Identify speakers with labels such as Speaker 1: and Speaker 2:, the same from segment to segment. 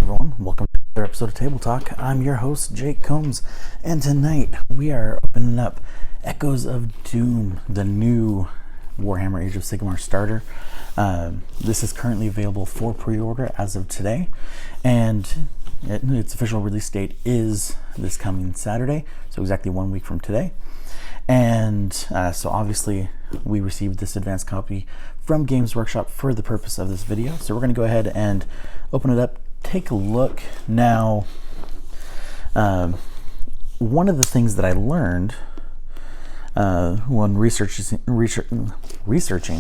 Speaker 1: everyone, welcome to another episode of Table Talk. I'm your host, Jake Combs, and tonight we are opening up Echoes of Doom, the new Warhammer Age of Sigmar starter. This is currently available for pre-order as of today, and its official release date is this coming Saturday, so exactly 1 week from today. And so obviously we received this advanced copy from Games Workshop for the purpose of this video. So we're going to go ahead and open it up, take a look. Now, one of the things that I learned when researching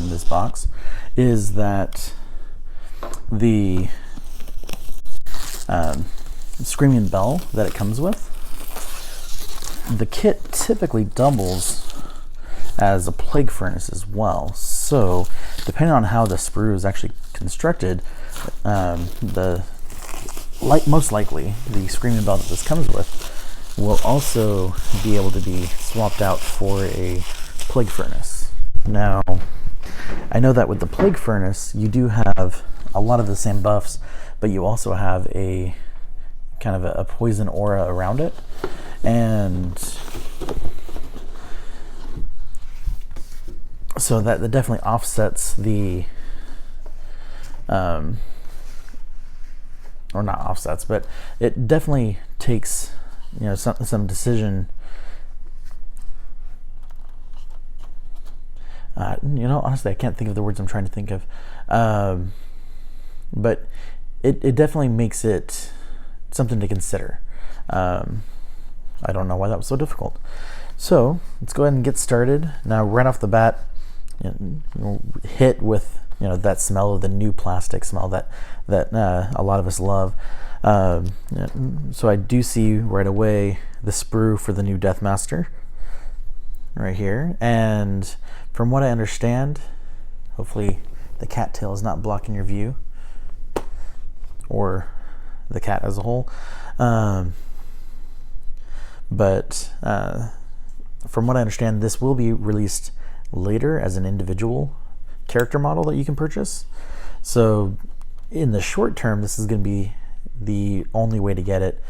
Speaker 1: this box is that the Screaming Bell that it comes with, the kit typically doubles as a plague furnace as well. So depending on how the sprue is actually constructed, most likely the Screaming Bell that this comes with will also be able to be swapped out for a plague furnace. Now, I know that with the plague furnace, you do have a lot of the same buffs, but you also have a kind of a poison aura around it. And so that definitely offsets the, or not offsets, but it definitely takes, some decision. Honestly, I can't think of the words I'm trying to think of. But it definitely makes it something to consider. I don't know why that was so difficult. So let's go ahead and get started. Now, right off the bat, hit with that smell of the new plastic smell that a lot of us love. So I do see right away the sprue for the new Deathmaster right here, and from what I understand, hopefully the cattail is not blocking your view, or the cat as a whole. But from what I understand, this will be released later as an individual character model that you can purchase. So in the short term, this is going to be the only way to get it,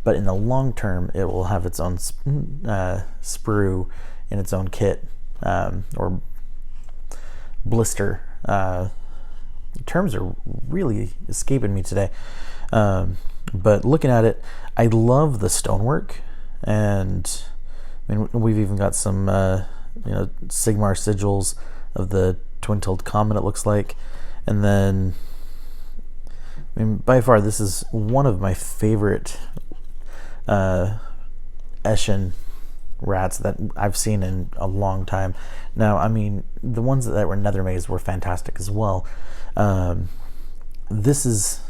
Speaker 1: but in the long term, it will have its own sprue in its own kit, or blister. Terms are really escaping me today. But looking at it, I love the stonework, and I mean, we've even got some Sigmar sigils of the twin-tailed comet, it looks like. And then, I mean, by far this is one of my favorite Eshin rats that I've seen in a long time. Now, I mean, the ones that were Nether Maze were fantastic as well. This is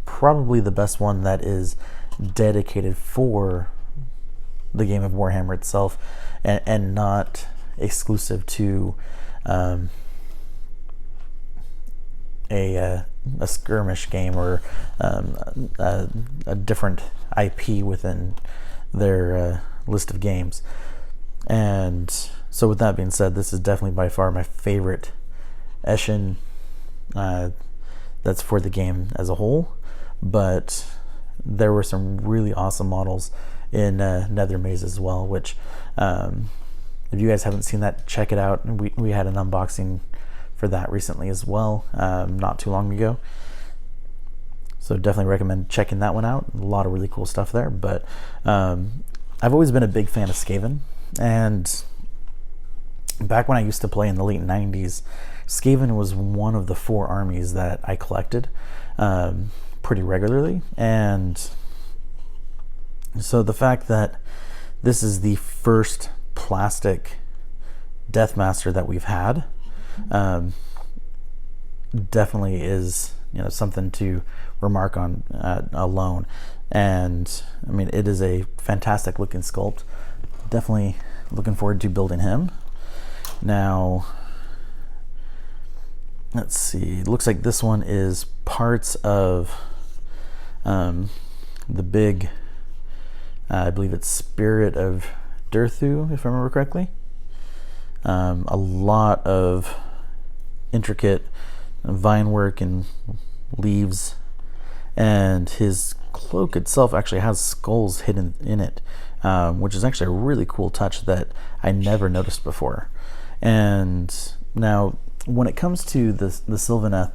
Speaker 1: probably the best one that is dedicated for the game of Warhammer itself, and not exclusive to a skirmish game or a different IP within their list of games. And so with that being said, this is definitely by far my favorite Eshin that's for the game as a whole. But there were some really awesome models in Nether Maze as well, which if you guys haven't seen that, check it out. We had an unboxing for that recently as well, not too long ago, so definitely recommend checking that one out. A lot of really cool stuff there. But I've always been a big fan of Skaven, and back when I used to play in the late 90s, Skaven was one of the 4 armies that I collected pretty regularly. And so the fact that this is the first plastic Deathmaster that we've had definitely is something to remark on alone. And I mean, it is a fantastic looking sculpt. Definitely looking forward to building him. Now, let's see, it looks like this one is parts of the big, I believe it's Spirit of Durthu, if I remember correctly. A lot of intricate vine work and leaves and his cloak itself actually has skulls hidden in it, which is actually a really cool touch that I never noticed before. And now, when it comes to the Sylvaneth,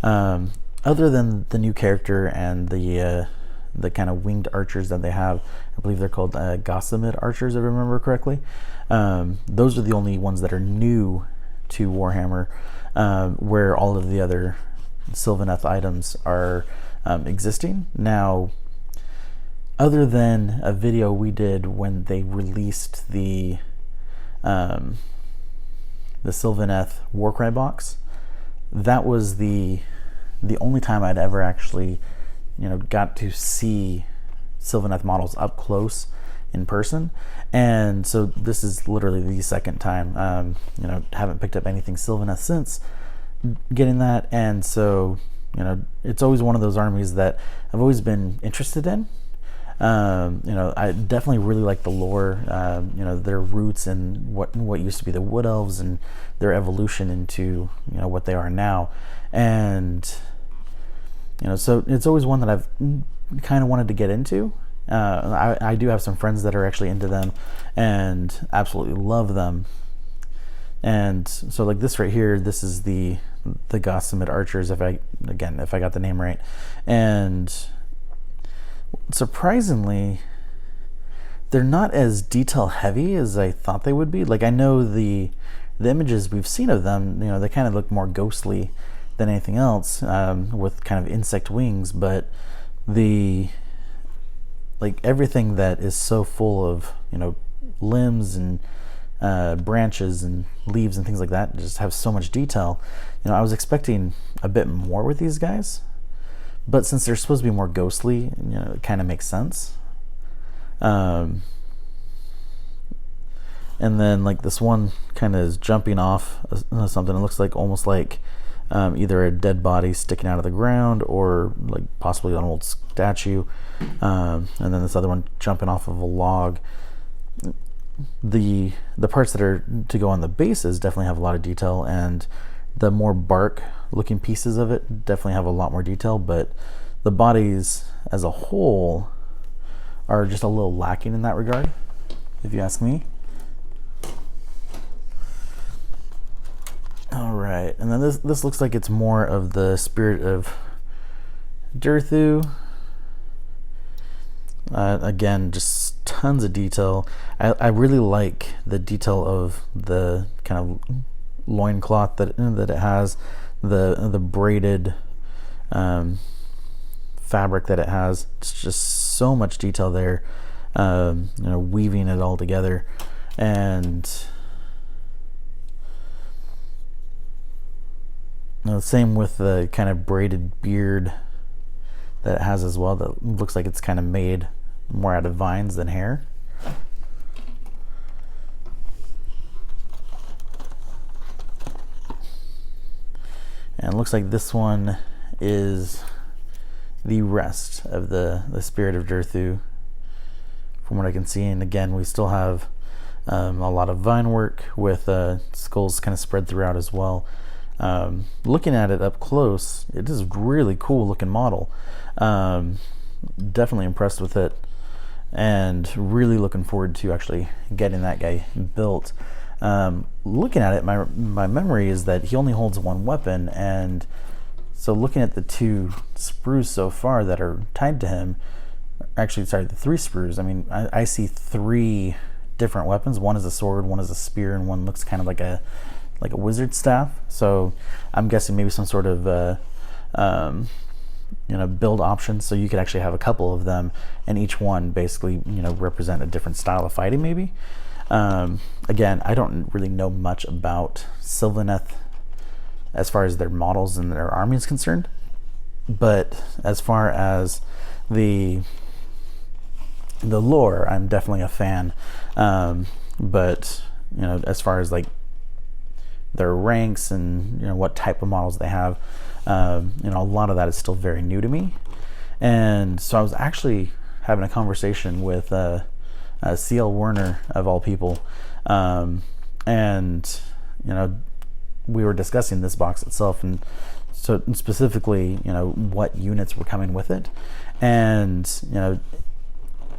Speaker 1: other than the new character and the kind of winged archers that they have, I believe they're called Gossamid Archers, if I remember correctly. Those are the only ones that are new to Warhammer, where all of the other Sylvaneth items are existing. Now, other than a video we did when they released the Sylvaneth Warcry box, that was the only time I'd ever actually, got to see Sylvaneth models up close in person. And so this is literally the second time. Haven't picked up anything Sylvaneth since getting that, and so it's always one of those armies that I've always been interested in. I definitely really like the lore, their roots and what used to be the Wood Elves and their evolution into what they are now. And so it's always one that I've kind of wanted to get into. I do have some friends that are actually into them and absolutely love them. And so like this right here, this is the Gossamid Archers, if I got the name right. And surprisingly, they're not as detail heavy as I thought they would be. Like, I know the images we've seen of them, they kind of look more ghostly than anything else, with kind of insect wings, but everything that is so full of limbs and branches and leaves and things like that just have so much detail. I was expecting a bit more with these guys, but since they're supposed to be more ghostly, it kind of makes sense. And then like this one kind of is jumping off something. It looks like almost like either a dead body sticking out of the ground or like possibly an old statue. And then this other one jumping off of a log. The parts that are to go on the bases definitely have a lot of detail, and the more bark looking pieces of it definitely have a lot more detail, but the bodies as a whole are just a little lacking in that regard, if you ask me. All right, and then this looks like it's more of the spirit of Durthu. Again, just tons of detail. I really like the detail of the kind of loincloth that it has, the braided fabric that it has. It's just so much detail there, weaving it all together. And same with the kind of braided beard that it has as well, that looks like it's kind of made more out of vines than hair. And it looks like this one is the rest of the spirit of Durthu, from what I can see. And again, we still have a lot of vine work with skulls kind of spread throughout as well. Looking at it up close, it is a really cool looking model. Definitely impressed with it, and really looking forward to actually getting that guy built. Looking at it, my memory is that he only holds one weapon, and so looking at the two sprues so far that are tied to him, actually, sorry, the three sprues, I mean, I see three different weapons. One is a sword, one is a spear, and one looks kind of like a wizard staff. So I'm guessing maybe some sort of build option, so you could actually have a couple of them, and each one basically represent a different style of fighting maybe. Again, I don't really know much about Sylvaneth as far as their models and their army is concerned, but as far as the lore, I'm definitely a fan. But as far as like their ranks and what type of models they have, a lot of that is still very new to me. And so I was actually having a conversation with CL Werner, of all people, and we were discussing this box itself, and so specifically, what units were coming with it, and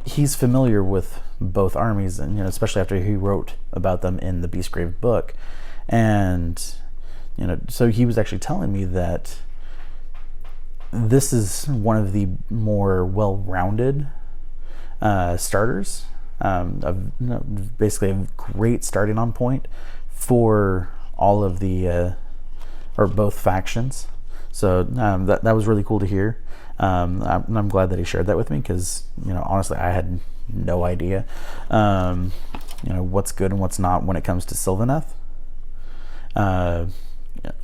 Speaker 1: he's familiar with both armies, and especially after he wrote about them in the Beastgrave book, and so he was actually telling me that this is one of the more well-rounded starters, basically a great starting on point for all of the or both factions. So that was really cool to hear. I'm glad that he shared that with me, because honestly I had no idea what's good and what's not when it comes to Sylvaneth.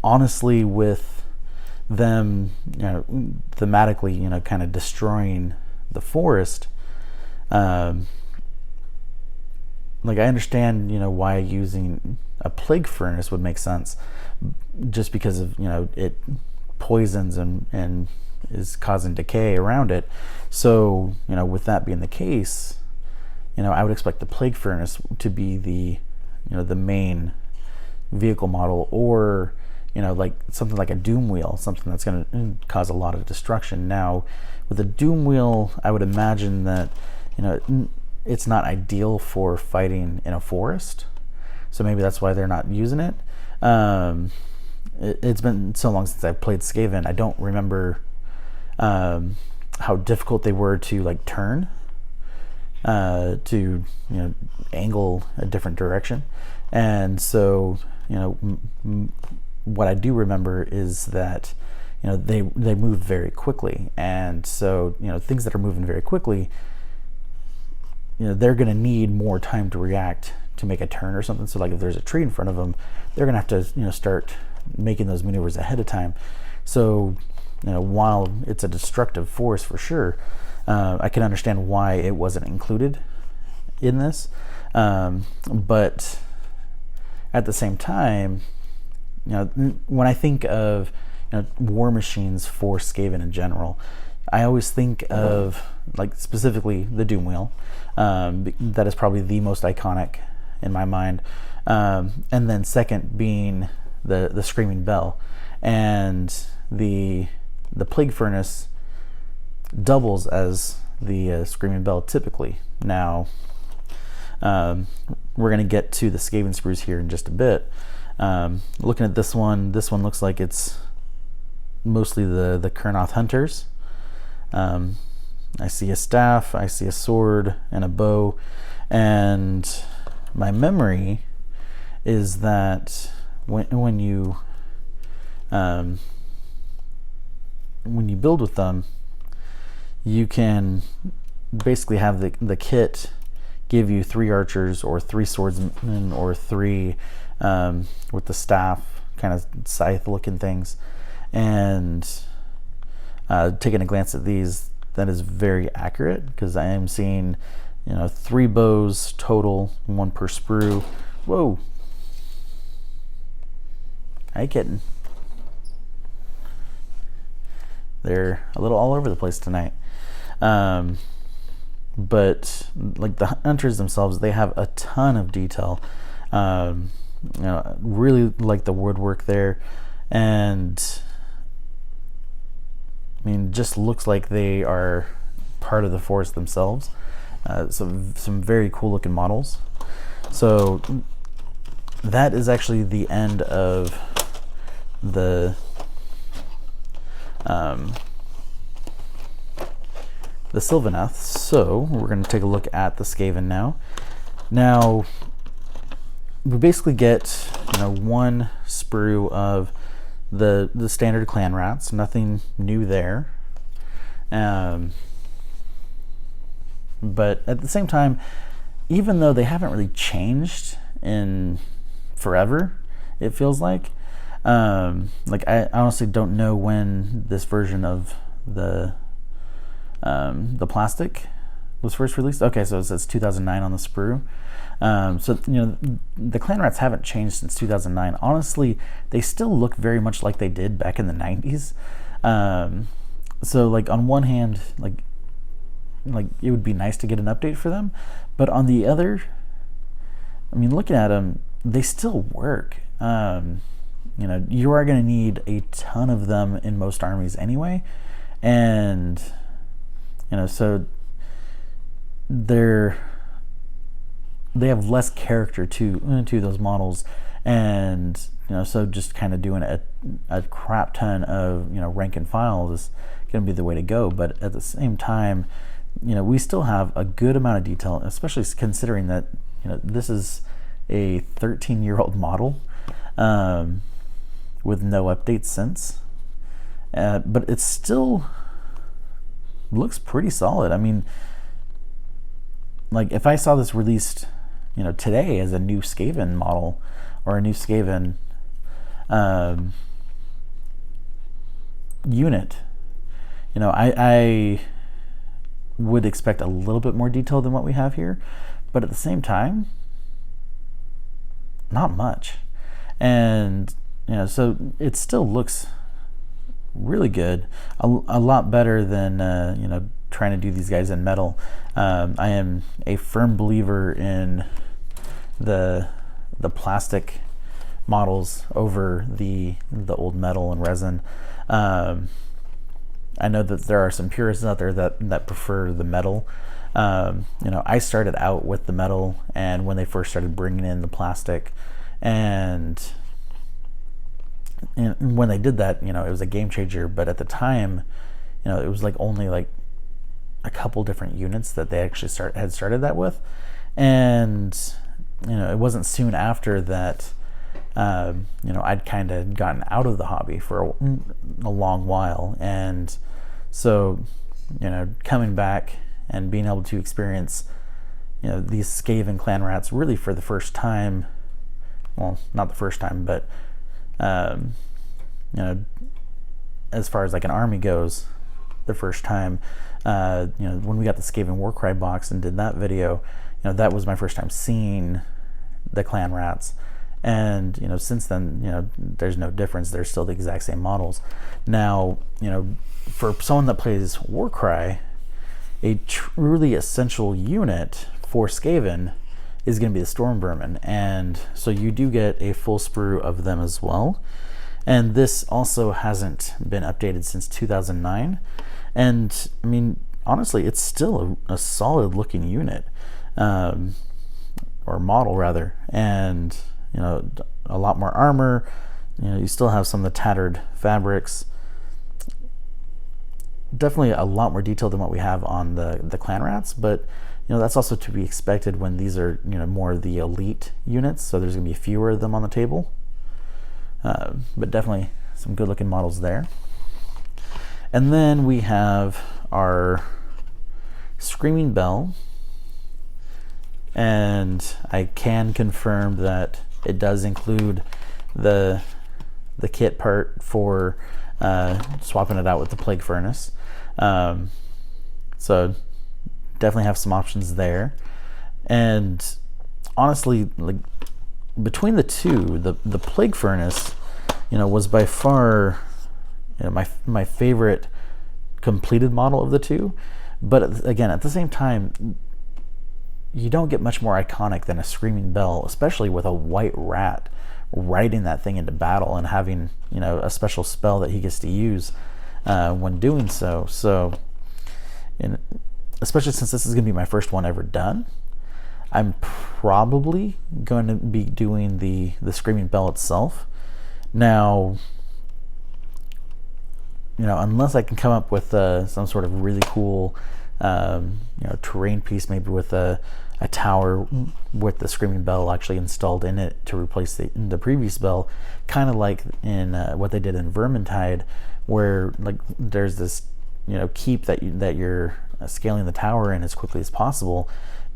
Speaker 1: Honestly, with them thematically kind of destroying the forest, like I understand why using a plague furnace would make sense, just because of it poisons and is causing decay around it. So with that being the case, I would expect the plague furnace to be the the main vehicle model, or like something like a doom wheel, something that's going to cause a lot of destruction. Now with a doom wheel, I would imagine that it's not ideal for fighting in a forest, so maybe that's why they're not using it. It's been so long since I've played Skaven, I don't remember how difficult they were to like turn, to angle a different direction. And so what I do remember is that they move very quickly, and so things that are moving very quickly, they're going to need more time to react to make a turn or something. So like if there's a tree in front of them, they're going to have to start making those maneuvers ahead of time. So while it's a destructive force for sure, I can understand why it wasn't included in this, but at the same time, when I think of war machines for Skaven in general, I always think of like specifically the Doom Wheel. That is probably the most iconic in my mind, and then second being the Screaming Bell, and the Plague Furnace doubles as the Screaming Bell typically. Now we're going to get to the Skaven Sprues here in just a bit. Looking at this one looks like it's mostly the Kurnoth Hunters. I see a staff, I see a sword and a bow, and my memory is that when you build with them, you can basically have the kit give you 3 archers or 3 swordsmen or 3 with the staff, kind of scythe looking things. And taking a glance at these, that is very accurate, because I am seeing 3 bows total, 1 per sprue. Whoa, I ain't kidding. They're a little all over the place tonight. But like the hunters themselves, they have a ton of detail. Really like the woodwork there, and I mean, just looks like they are part of the forest themselves. Some very cool looking models. So that is actually the end of the Sylvaneth. So we're going to take a look at the Skaven now. Now we basically get 1 sprue of the standard clan rats, nothing new there. But at the same time, even though they haven't really changed in forever, it feels like I honestly don't know when this version of the plastic was first released. Okay, so it says 2009 on the sprue. So the clan rats haven't changed since 2009. Honestly, they still look very much like they did back in the 90s. So like on one hand, like it would be nice to get an update for them, but on the other, I mean, looking at them, they still work. you are going to need a ton of them in most armies anyway, and so they have less character to those models, and so just kind of doing a crap ton of rank and file is going to be the way to go. But at the same time, we still have a good amount of detail, especially considering that this is a 13-year-old model with no updates since, but it still looks pretty solid. I mean, like if I saw this released today as a new Skaven model or a new Skaven unit, I would expect a little bit more detail than what we have here, but at the same time, not much. And so it still looks really good, a lot better than trying to do these guys in metal. I am a firm believer in the plastic models over the old metal and resin. I know that there are some purists out there that prefer the metal. I started out with the metal, and when they first started bringing in the plastic, and when they did that, it was a game changer. But at the time, it was like only like a couple different units that they actually had started that with, and it wasn't soon after that I'd kind of gotten out of the hobby for a long while, and so coming back and being able to experience these Skaven clan rats really for the first time, well, not the first time, but as far as like an army goes, the first time, when we got the Skaven Warcry box and did that video, that was my first time seeing the clan rats. And since then, there's no difference. They're still the exact same models. Now, for someone that plays Warcry, a truly essential unit for Skaven is going to be the Storm Berman, and so you do get a full sprue of them as well. And this also hasn't been updated since 2009. And I mean, honestly, it's still a solid looking unit, or model rather, and a lot more armor. You still have some of the tattered fabrics. Definitely a lot more detail than what we have on the clan rats, but that's also to be expected when these are more of the elite units, so there's going to be fewer of them on the table. But definitely some good looking models there. And then we have our Screaming Bell, and I can confirm that it does include the kit part for swapping it out with the Plague Furnace. So definitely have some options there. And honestly, like between the two, the Plague Furnace, was by far my favorite completed model of the two. But again, at the same time, you don't get much more iconic than a Screaming Bell, especially with a white rat riding that thing into battle and having a special spell that he gets to use when doing so. So, especially since this is going to be my first one ever done, I'm probably going to be doing the Screaming Bell itself. Now, unless I can come up with some sort of really cool terrain piece, maybe with a tower with the Screaming Bell actually installed in it to replace the previous bell, kind of like in what they did in Vermintide, where like there's this keep that you're scaling the tower in as quickly as possible,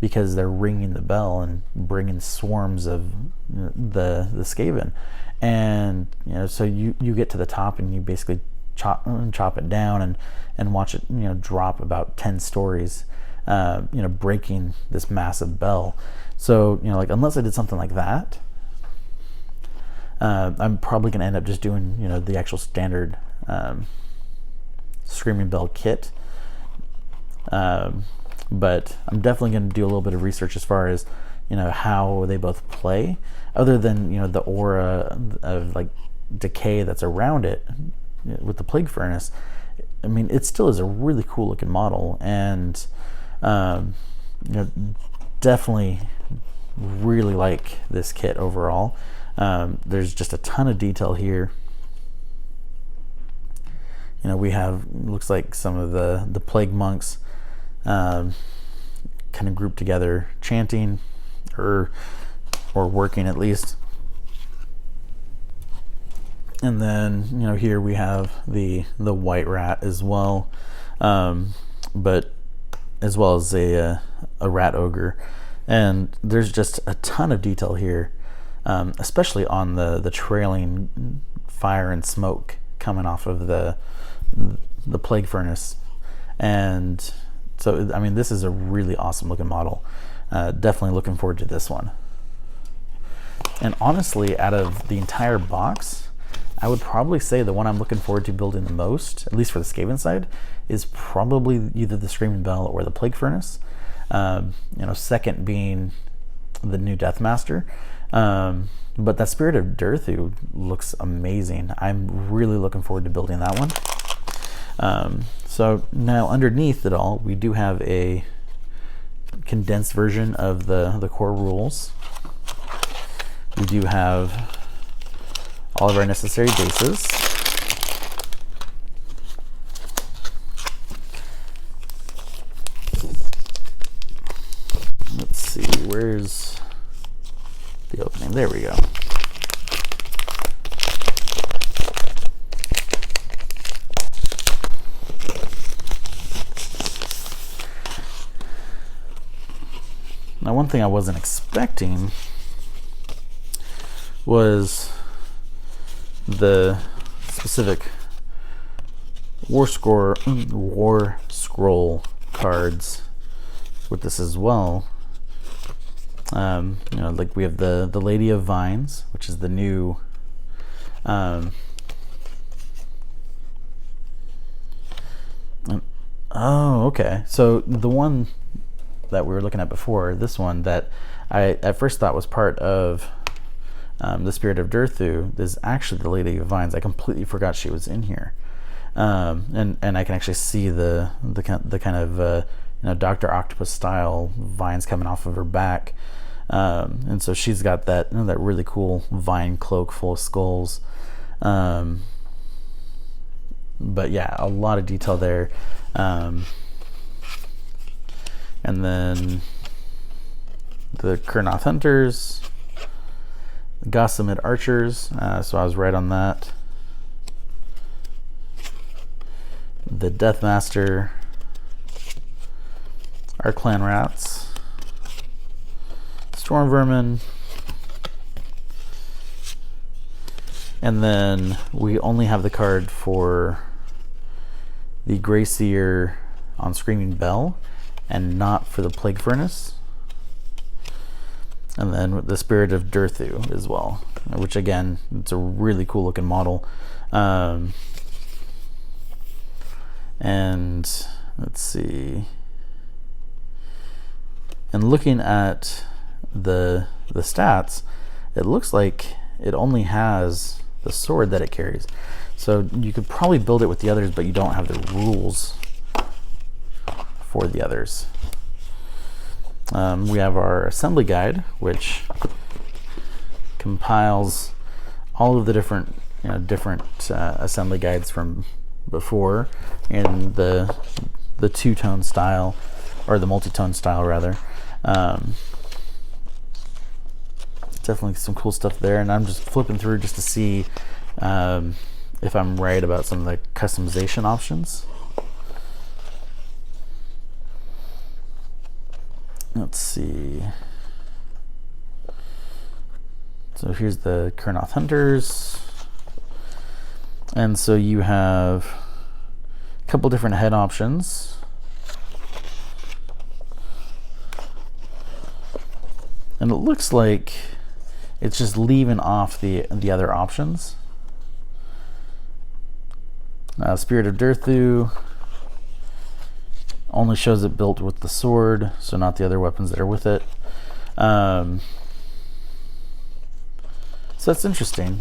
Speaker 1: because they're ringing the bell and bringing swarms of the Skaven, and so you get to the top and you basically chop it down and watch it drop about 10 stories, breaking this massive bell. So like unless I did something like that, I'm probably gonna end up just doing the actual standard Screaming Bell kit. But I'm definitely going to do a little bit of research as far as how they both play, other than the aura of like decay that's around it with the plague furnace, I mean, it still is a really cool looking model, and definitely really like this kit overall. There's just a ton of detail here. We have, looks like some of the plague monks kind of grouped together, chanting or working at least. And then here we have the white rat as well, but as well as a rat ogre. And there's just a ton of detail here, especially on the trailing fire and smoke coming off of the plague furnace. And so, I mean, this is a really awesome looking model. Definitely looking forward to this one. And honestly, out of the entire box, I would probably say the one I'm looking forward to building the most, at least for the Skaven side, is probably either the Screaming Bell or the Plague Furnace. Second being the new Deathmaster. But that Spirit of Durthu looks amazing. I'm really looking forward to building that one. So now underneath it all, we do have a condensed version of the core rules. We do have all of our necessary bases. Let's see, where's the opening? There we go. Now, one thing I wasn't expecting was the specific war scroll cards with this as well. Like we have the Lady of Vines, which is the new oh, okay. So the one that we were looking at before, this one that I at first thought was part of the Spirit of Durthu, is actually the Lady of Vines. I completely forgot she was in here, and I can actually see the kind of Dr. Octopus style vines coming off of her back, and so she's got that that really cool vine cloak full of skulls. But yeah, a lot of detail there, and then the Kurnoth Hunters, Gossamid Archers, so I was right on that. The Deathmaster, our clan rats, Storm Vermin, and then we only have the card for the Grey Seer on Screaming Bell and not for the Plague Furnace. And then the Spirit of Durthu as well, which again, it's a really cool looking model. And let's see. And looking at the stats, it looks like it only has the sword that it carries. So you could probably build it with the others, but you don't have the rules for the others. We have our assembly guide, which compiles all of the different assembly guides from before in the two-tone style, or the multi-tone style rather. Definitely some cool stuff there, and I'm just flipping through just to see if I'm right about some of the customization options. Let's see. So here's the Kurnoth Hunters. And so you have a couple different head options. And it looks like it's just leaving off the other options. Spirit of Durthu only shows it built with the sword, so not the other weapons that are with it. So that's interesting.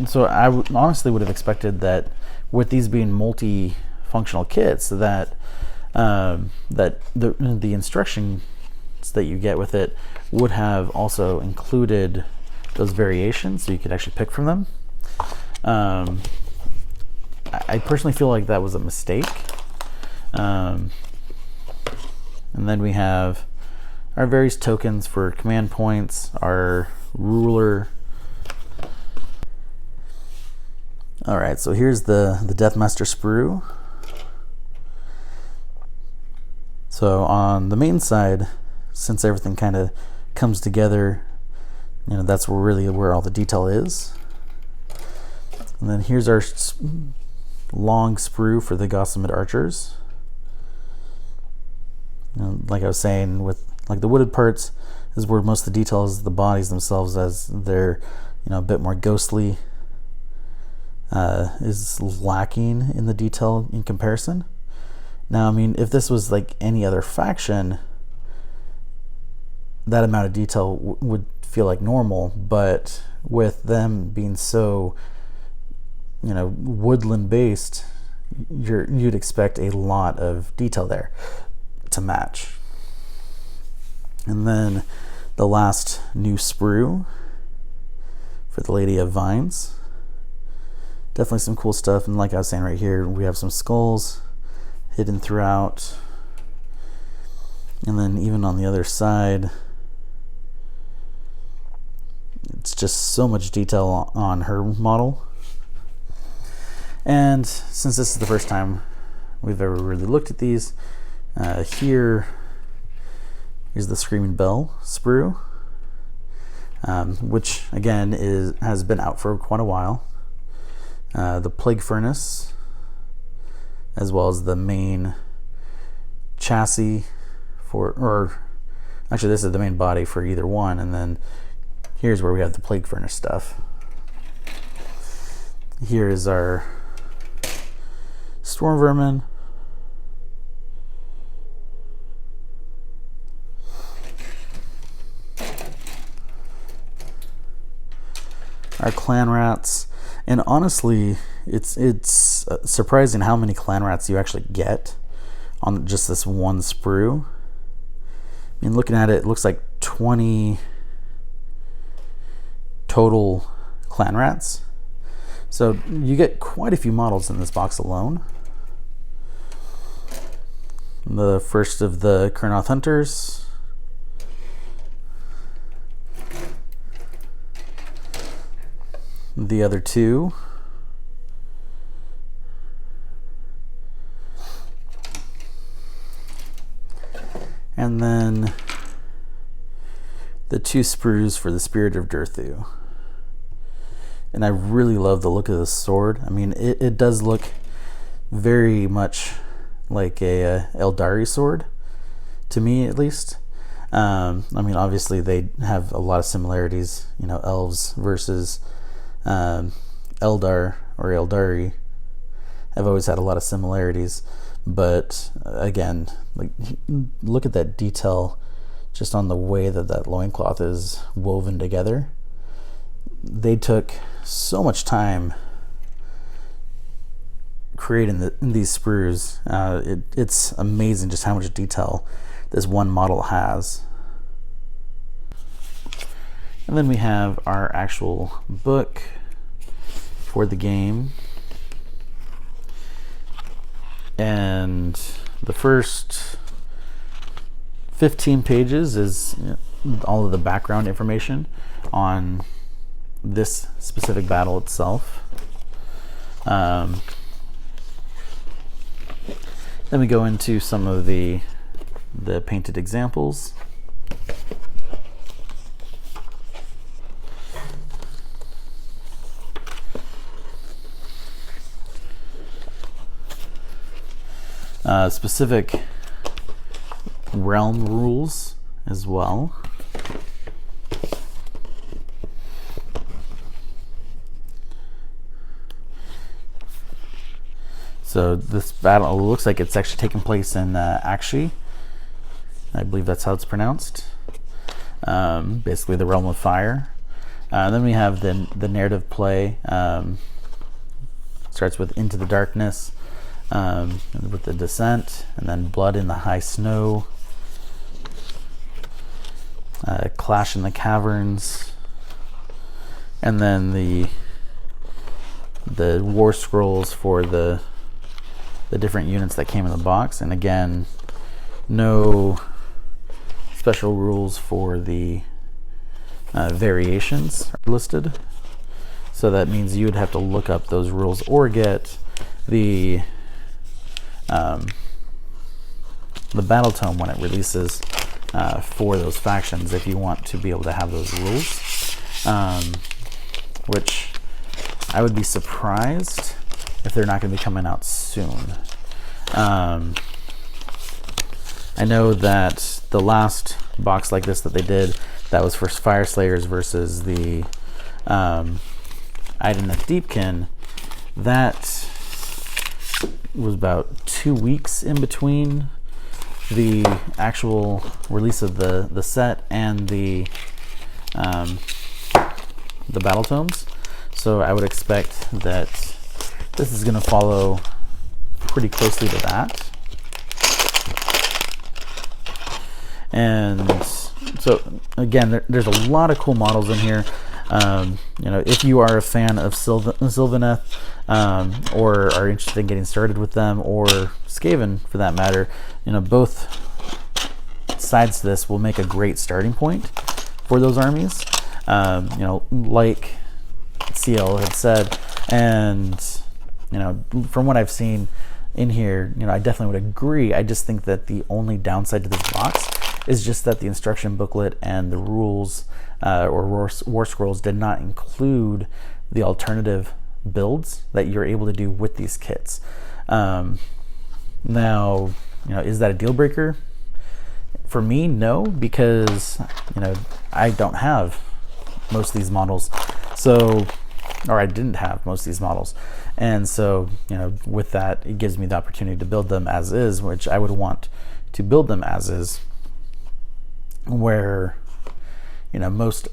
Speaker 1: So I honestly would have expected that with these being multi-functional kits, that that the instructions that you get with it would have also included those variations, so you could actually pick from them. I personally feel like that was a mistake. And then we have our various tokens for command points, our ruler. All right, so here's the Deathmaster Sprue. So on the main side, since everything kind of comes together, you know, that's really where all the detail is. And then here's our long sprue for the Gossamid Archers. You know, like I was saying, with like the wooded parts is where most of the detail is, the bodies themselves, as they're, you know, a bit more ghostly, is lacking in the detail in comparison. Now, I mean, if this was like any other faction, that amount of detail would feel like normal, but with them being so, you know, woodland based, you'd expect a lot of detail there to match. And then the last new sprue for the Lady of Vines. Definitely some cool stuff, and like I was saying, right here we have some skulls hidden throughout, and then even on the other side, it's just so much detail on her model. And since this is the first time we've ever really looked at these, here's the Screaming Bell sprue, which again has been out for quite a while. The Plague Furnace, as well as the main chassis or actually this is the main body for either one, and then here's where we have the Plague Furnace stuff. Here is our Storm Vermin, our Clan Rats. And honestly, it's surprising how many Clan Rats you actually get on just this one sprue. I mean, looking at it, it looks like 20 total Clan Rats. So you get quite a few models in this box alone. The first of the Kurnoth Hunters. The other two. And then the two sprues for the Spirit of Durthu. And I really love the look of this sword. I mean, it does look very much like a Eldari sword, to me at least. I mean, obviously they have a lot of similarities, you know, elves versus Eldar or Eldari have always had a lot of similarities, but again, like, look at that detail just on the way that loincloth is woven together. They took so much time creating these sprues. It's amazing just how much detail this one model has. And then we have our actual book for the game. And the first 15 pages is all of the background information on this specific battle itself. Then we go into some of the painted examples. Specific realm rules as well. So this battle looks like it's actually taking place in Akshi. I believe that's how it's pronounced. Basically the realm of fire. Then we have the narrative play. Starts with Into the Darkness, with the Descent, and then Blood in the High Snow, Clash in the Caverns, and then the war scrolls for the different units that came in the box. And again, no special rules for the variations are listed, so that means you would have to look up those rules or get the battle tome when it releases for those factions if you want to be able to have those rules, which I would be surprised if they're not going to be coming out soon. I know that the last box like this that they did, that was for Fire Slayers versus the Ideneth Deepkin, that was about 2 weeks in between the actual release of the set and the battle tomes. So I would expect that this is going to follow pretty closely to that. And so again, there's a lot of cool models in here. If you are a fan of Sylvaneth, or are interested in getting started with them, or Skaven for that matter, both sides to this will make a great starting point for those armies. Like CL had said, and from what I've seen in here, I definitely would agree. I just think that the only downside to this box is just that the instruction booklet and the rules or war scrolls did not include the alternative builds that you're able to do with these kits. Now, is that a deal breaker? For me, no, because I don't have most of these models, or I didn't have most of these models, and so with that, it gives me the opportunity to build them as is, which I would want to build them as is, where most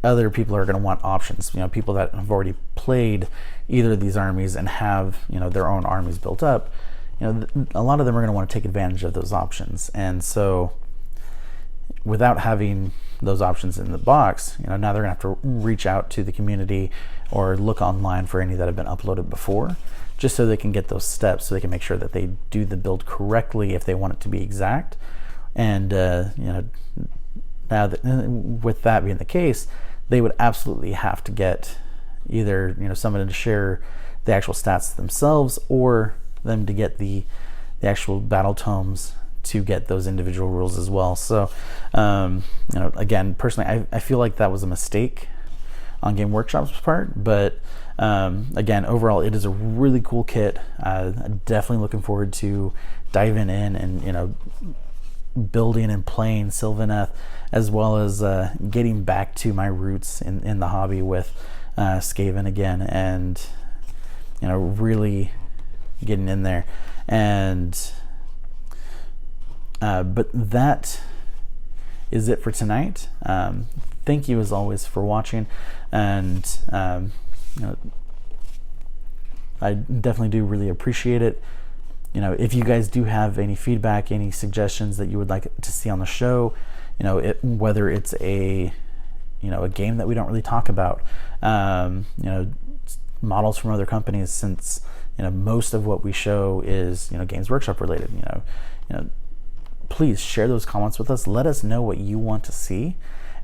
Speaker 1: other people are going to want options. People that have already played either of these armies and have their own armies built up, a lot of them are going to want to take advantage of those options. And so without having those options in the box, now they're going to have to reach out to the community or look online for any that have been uploaded before, just so they can get those steps, so they can make sure that they do the build correctly if they want it to be exact. And now that, with that being the case, they would absolutely have to get either someone to share the actual stats themselves, or them to get the actual battle tomes to get those individual rules as well. So again, personally, I feel like that was a mistake on Game Workshop's part, but again, overall, it is a really cool kit. Definitely looking forward to diving in and building and playing Sylvaneth, as well as getting back to my roots in the hobby with Skaven again, and really getting in there. And but that is it for tonight. Thank you as always for watching, and I definitely do really appreciate it. If you guys do have any feedback, any suggestions that you would like to see on the show, whether it's a game that we don't really talk about, models from other companies, since most of what we show is Games Workshop related. Please share those comments with us. Let us know what you want to see,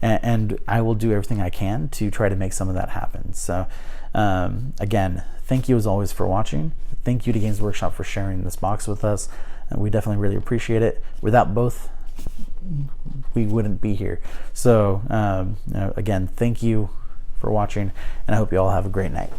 Speaker 1: and I will do everything I can to try to make some of that happen. So again, thank you as always for watching. Thank you to Games Workshop for sharing this box with us. We definitely really appreciate it. Without both, we wouldn't be here. So again, thank you for watching, and I hope you all have a great night.